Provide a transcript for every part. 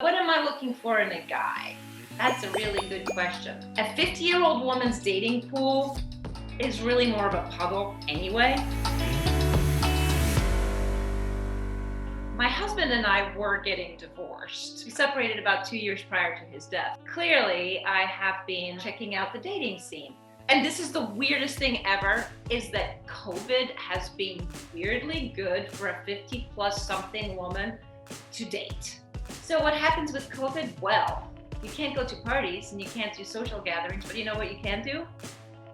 What am I looking for in a guy? That's a really good question. A 50-year-old woman's dating pool is really more of a puddle anyway. My husband and I were getting divorced. We separated about 2 years prior to his death. Clearly, I have been checking out the dating scene. And this is the weirdest thing ever, is that COVID has been weirdly good for a 50-plus something woman to date. So what happens with COVID? Well, you can't go to parties and you can't do social gatherings, but you know what you can do?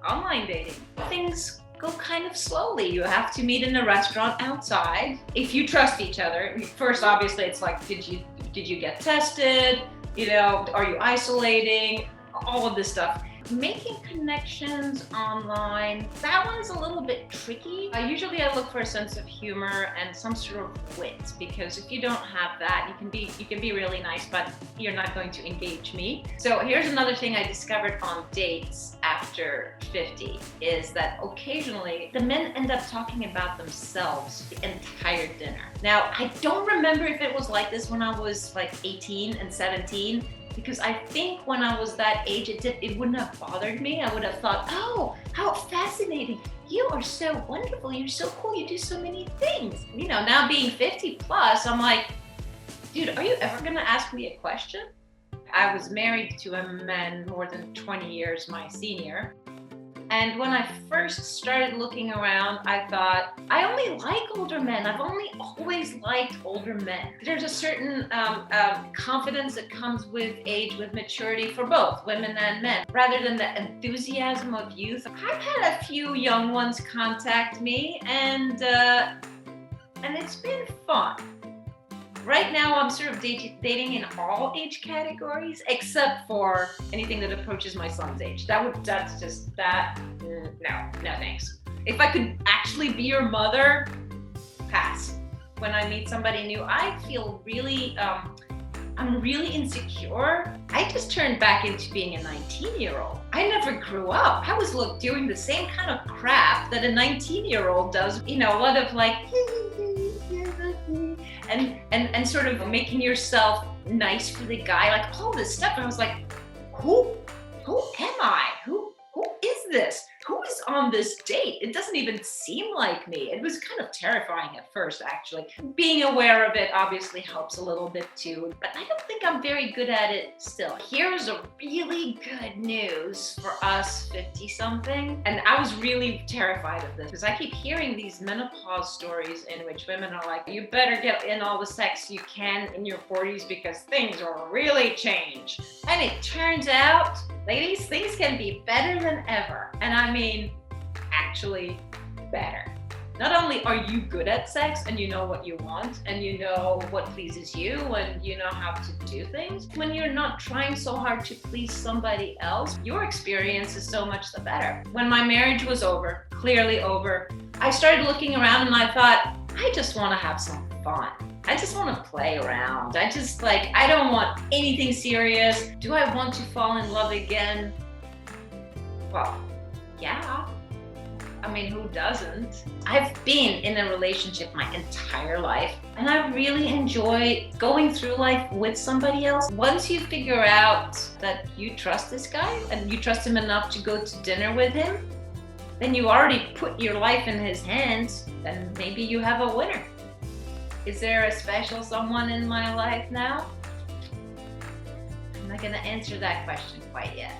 Online dating. Things go kind of slowly. You have to meet in a restaurant outside. If you trust each other, first, obviously, it's like, did you get tested? You know, are you isolating? All of this stuff. Making connections online, that one's a little bit tricky. Usually I look for a sense of humor and some sort of wit, because if you don't have that, you can be really nice, but you're not going to engage me. So here's another thing I discovered on dates after 50, is that occasionally the men end up talking about themselves the entire dinner. Now, I don't remember if it was like this when I was like 18 and 17, because I think when I was that age, it wouldn't have bothered me. I would have thought, oh, how fascinating. You are so wonderful. You're so cool. You do so many things. You know, now being 50 plus, I'm like, dude, are you ever gonna ask me a question? I was married to a man more than 20 years my senior. And when I first started looking around, I thought, I only like older men. I've only always liked older men. There's a certain confidence that comes with age, with maturity for both women and men, rather than the enthusiasm of youth. I've had a few young ones contact me, and it's been fun. Right now, I'm sort of dating in all age categories, except for anything that approaches my son's age. No thanks. If I could actually be your mother, pass. When I meet somebody new, I feel really, I'm really insecure. I just turned back into being a 19-year-old. I never grew up. I was doing the same kind of crap that a 19-year-old does. You know, a lot of like, and sort of making yourself nice for the guy, like all this stuff. And I was like, who am I? Who is this? Who is on this date? It doesn't even seem like me. It was kind of terrifying at first, actually. Being aware of it obviously helps a little bit too, but I don't think I'm very good at it still. Here's a really good news for us 50-something, and I was really terrified of this because I keep hearing these menopause stories in which women are like, you better get in all the sex you can in your 40s because things will really change. And it turns out, ladies, things can be better than ever. And I mean, actually better. Not only are you good at sex and you know what you want and you know what pleases you and you know how to do things, when you're not trying so hard to please somebody else, your experience is so much the better. When my marriage was over, clearly over, I started looking around and I thought, I just want to have some fun. I just want to play around. I don't want anything serious. Do I want to fall in love again? Well, yeah. I mean, who doesn't? I've been in a relationship my entire life, and I really enjoy going through life with somebody else. Once you figure out that you trust this guy and you trust him enough to go to dinner with him, then you already put your life in his hands, then maybe you have a winner. Is there a special someone in my life now? I'm not gonna answer that question quite yet.